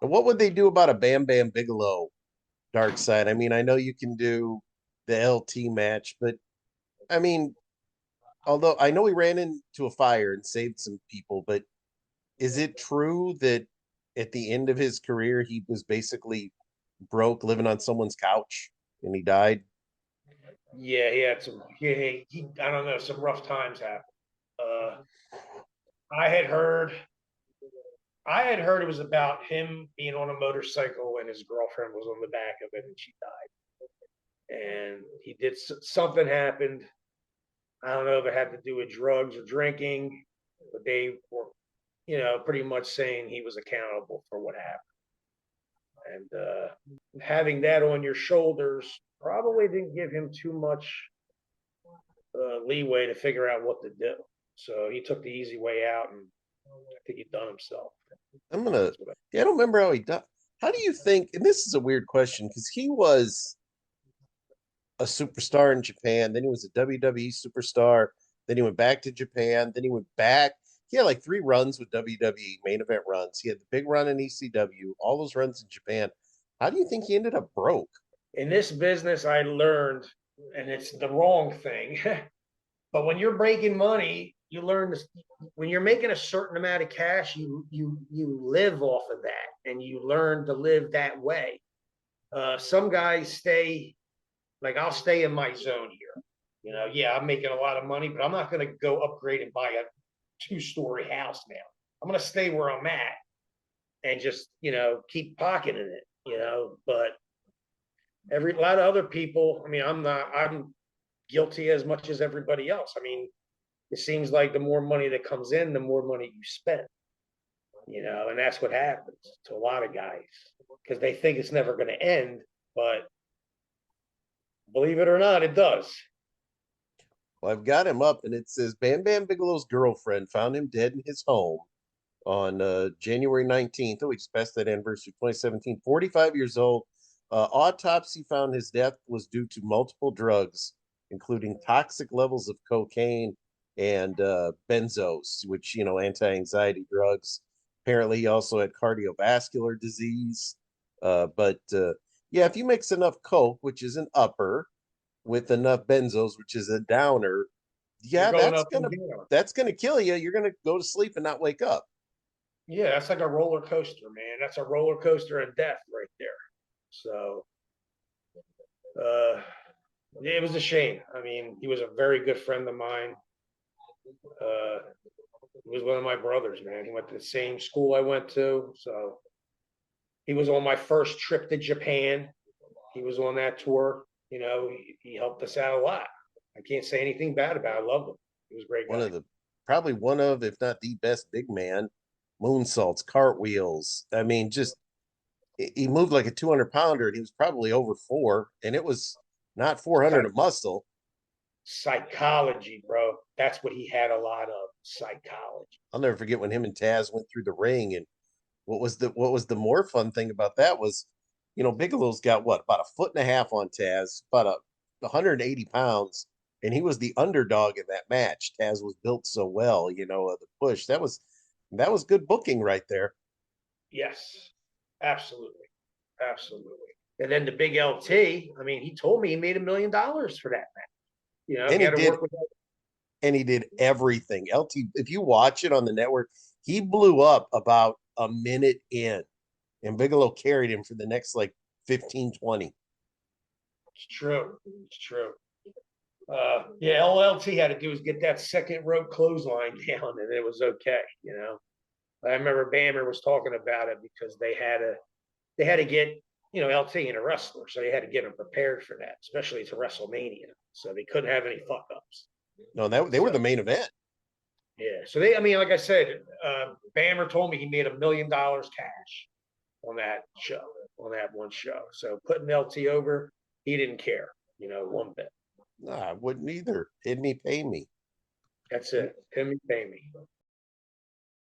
What would they do about a Bam Bam Bigelow dark side? I mean, I know you can do the LT match, but I mean, although I know he ran into a fire and saved some people, but is it true that at the end of his career he was basically broke, living on someone's couch, and he died? Yeah, he had some. He I don't know. Some rough times happened. Uh, I had heard. I had heard it was about him being on a motorcycle and his girlfriend was on the back of it and she died. And he did something happened. I don't know if it had to do with drugs or drinking, but they were, pretty much saying he was accountable for what happened. And having that on your shoulders probably didn't give him too much leeway to figure out what to do. So he took the easy way out, and I think he done himself. I'm gonna. That's what I, Yeah, I don't remember how he died. How do you think? And this is a weird question because he was a superstar in Japan. Then he was a WWE superstar. Then he went back to Japan. Then he went back. He had like three runs with WWE main event runs. He had the big run in ECW, all those runs in Japan. How do you think he ended up broke? in this business, I learned, and it's the wrong thing. But when you're breaking money, you learn this. When you're making a certain amount of cash, you live off of that, and you learn to live that way. Some guys stay like I'll stay in my zone here. Yeah, I'm making a lot of money, but I'm not going to go upgrade and buy a two-story house now. I'm going to stay where I'm at and just keep pocketing it. But every a lot of other people. I mean, I'm not. I'm guilty as much as everybody else. I mean, it seems like the more money that comes in, the more money you spend. And that's what happens to a lot of guys because they think it's never going to end, but believe it or not, it does. Well, I've got him up, and it says Bam Bam Bigelow's girlfriend found him dead in his home on January 19th. Oh, we just passed that anniversary, 2017. 45 years old. Autopsy found his death was due to multiple drugs, including toxic levels of cocaine and benzos, which, anti-anxiety drugs. Apparently, he also had cardiovascular disease. But yeah, if you mix enough coke, which is an upper, with enough benzos, which is a downer, You're yeah, going that's up and gonna down. that's gonna kill you. You're gonna go to sleep and not wake up. Yeah, that's like a roller coaster, man. That's a roller coaster of death right there. So, uh, it was a shame. I mean, he was a very good friend of mine. Uh, he was one of my brothers, man. He went to the same school I went to. So he was on my first trip to Japan. He was on that tour. He helped us out a lot. I can't say anything bad about it. I loved him. He was a great One guy. of the Probably one of, if not the best big man, moonsaults, cartwheels. I mean, just he moved like a 200 pounder and he was probably over four, and it was not 400 of muscle. Psychology, bro. That's what he had a lot of psychology. I'll never forget when him and Taz went through the ring. And what was the more fun thing about that was, Bigelow's got what, about a foot and a half on Taz, about 180 pounds, and he was the underdog in that match. Taz was built so well, the push. That was good booking right there. Yes, absolutely. Absolutely. And then the big LT, I mean, he told me he made $1 million for that match. And He he had to did work with and he did everything. LT, if you watch it on the network, he blew up about a minute in, and Bigelow carried him for the next like 15, 20. It's true. It's true. Yeah, all LT had to do was get that second rope clothesline down, and it was okay. I remember Bammer was talking about it because they had to get LT in a wrestler, so they had to get him prepared for that, especially to WrestleMania. So they couldn't have any fuck ups. No, they were So the main event. yeah, so I mean, like I said, Bammer told me he made $1 million cash on that show, on that one show. So putting LT over, he didn't care, one bit. No, I wouldn't either. Didn't he pay me? That's it. Him and pay me.